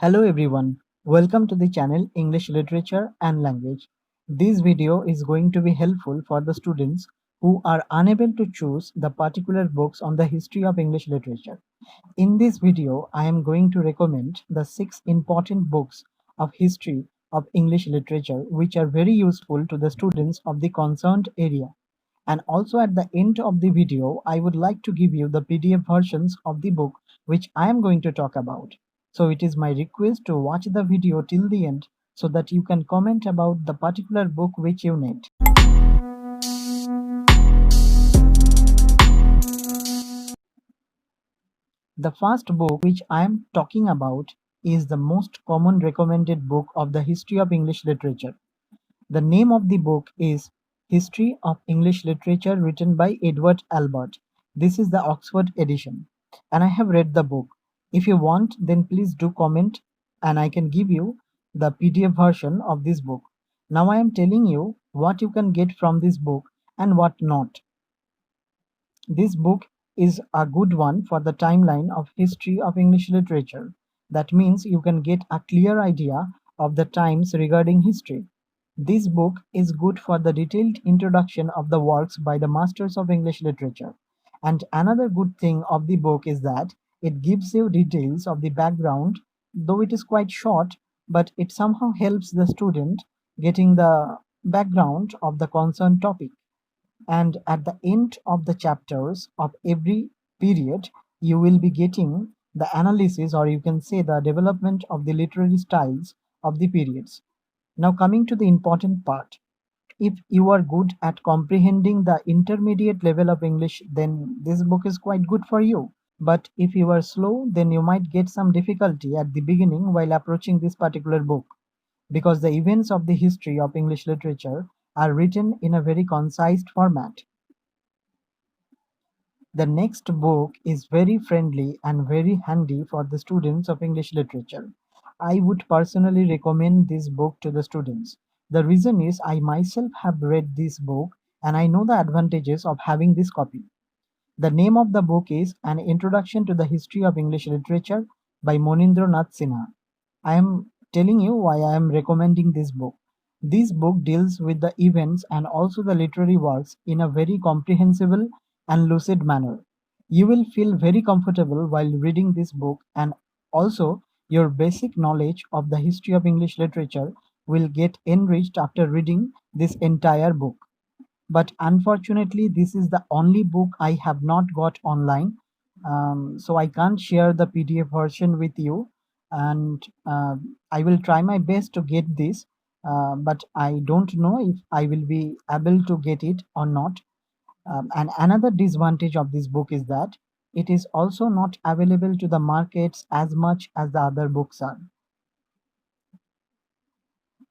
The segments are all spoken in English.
Hello everyone, welcome to the channel English Literature and Language. This video is going to be helpful for the students who are unable to choose the particular books on the history of English literature. In this video, I am going to recommend the 6 important books of history of English literature which are very useful to the students of the concerned area. And also at the end of the video, I would like to give you the PDF versions of the book which I am going to talk about. So it is my request to watch the video till the end so that you can comment about the particular book which you need. The first book which I am talking about is the most common recommended book of the history of English literature. The name of the book is History of English Literature, written by Edward Albert. This is the Oxford edition, and I have read the book. If you want, then please do comment, and I can give you the PDF version of this book. Now I am telling you what you can get from this book and what not. This book is a good one for the timeline of history of English literature. That means you can get a clear idea of the times regarding history. This book is good for the detailed introduction of the works by the masters of English literature. And another good thing of the book is that it gives you details of the background, though it is quite short, but it somehow helps the student getting the background of the concerned topic. And at the end of the chapters of every period, you will be getting the analysis, or you can say the development of the literary styles of the periods. Now, coming to the important part, if you are good at comprehending the intermediate level of English, then this book is quite good for you. But if you are slow, then you might get some difficulty at the beginning while approaching this particular book, because the events of the history of English literature are written in a very concise format. The next book is very friendly and very handy for the students of English literature. I would personally recommend this book to the students. The reason is I myself have read this book and I know the advantages of having this copy. The name of the book is An Introduction to the History of English Literature by Monindranath Sinha. I am telling you why I am recommending this book. This book deals with the events and also the literary works in a very comprehensible and lucid manner. You will feel very comfortable while reading this book, and also your basic knowledge of the history of English literature will get enriched after reading this entire book. But unfortunately, this is the only book I have not got online, so I can't share the PDF version with you. And I will try my best to get this, but I don't know if I will be able to get it or not. And another disadvantage of this book is that it is also not available to the markets as much as the other books are.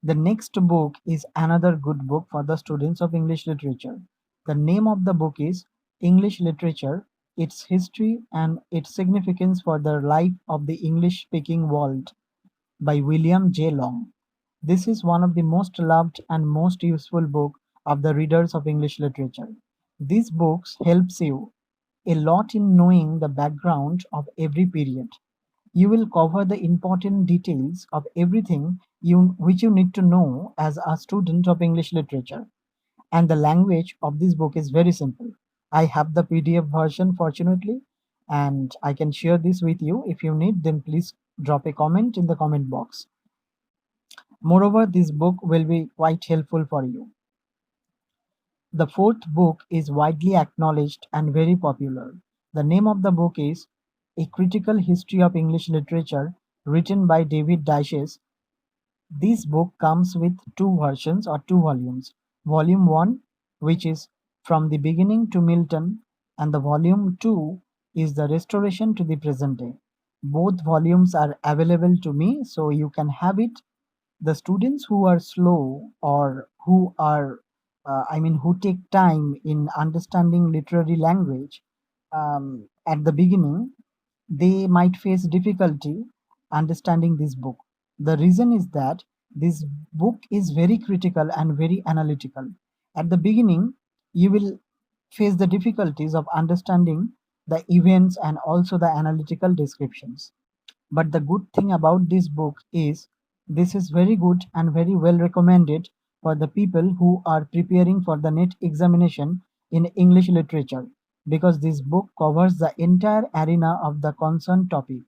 The next book is another good book for the students of English literature. The name of the book is English Literature, Its History and Its Significance for the Life of the English-Speaking World by William J. Long. This is one of the most loved and most useful book of the readers of English literature. These books helps you a lot in knowing the background of every period. You will cover the important details of everything which you need to know as a student of English literature. And the language of this book is very simple. I have the PDF version, fortunately, and I can share this with you. If you need, then please drop a comment in the comment box. Moreover, this book will be quite helpful for you. The fourth book is widely acknowledged and very popular. The name of the book is A Critical History of English Literature, written by David Dyches. This book comes with two versions or two volumes. Volume 1, which is From the Beginning to Milton, and the Volume 2 is The Restoration to the Present Day. Both volumes are available to me, so you can have it. The students who are slow, or who are who take time in understanding literary language at the beginning, they might face difficulty understanding this book. The reason is that this book is very critical and very analytical. At the beginning, you will face the difficulties of understanding the events and also the analytical descriptions. But the good thing about this book is this is very good and very well recommended for the people who are preparing for the NET examination in English literature, because this book covers the entire arena of the concerned topic.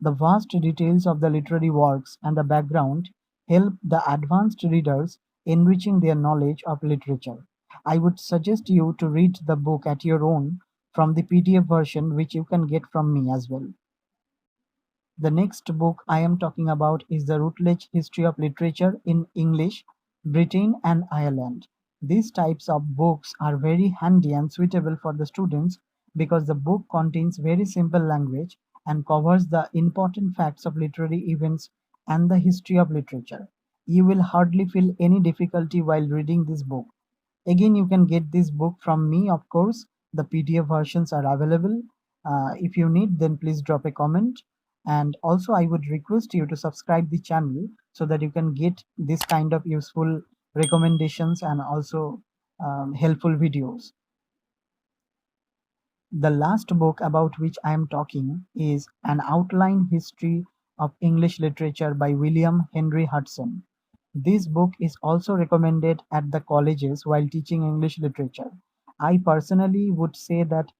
The vast details of the literary works and the background help the advanced readers enriching their knowledge of literature. I would suggest you to read the book at your own from the PDF version, which you can get from me as well. The next book I am talking about is the Rootledge History of Literature in English, Britain and Ireland. These types of books are very handy and suitable for the students because the book contains very simple language and covers the important facts of literary events and the history of literature. You will hardly feel any difficulty while reading this book. Again, you can get this book from me, of course. The PDF versions are available. If you need, then please drop a comment. And also, I would request you to subscribe the channel so that you can get this kind of useful recommendations and also helpful videos. The last book about which I am talking is An Outline History of English Literature by William Henry Hudson. This book is also recommended at the colleges while teaching English literature. I personally would say that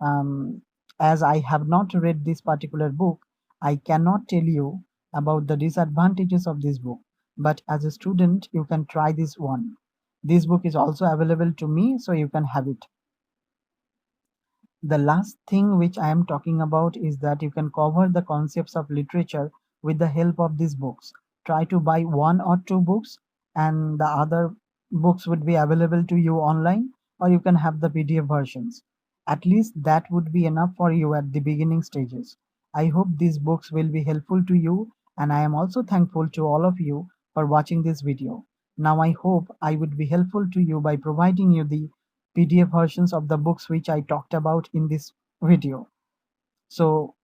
um, as I have not read this particular book, I cannot tell you about the disadvantages of this book. But as a student, you can try this one. This book is also available to me, so you can have it. The last thing which I am talking about is that you can cover the concepts of literature with the help of these books. Try to buy one or two books, and the other books would be available to you online, or you can have the PDF versions. At least that would be enough for you at the beginning stages. I hope these books will be helpful to you, and I am also thankful to all of you for watching this video. Now I hope I would be helpful to you by providing you the PDF versions of the books which I talked about in this video. So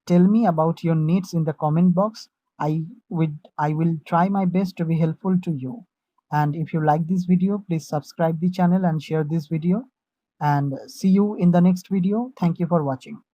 tell me about your needs in the comment box. I will try my best to be helpful to you. And if you like this video, please subscribe the channel and share this video. And see you in the next video. Thank you for watching.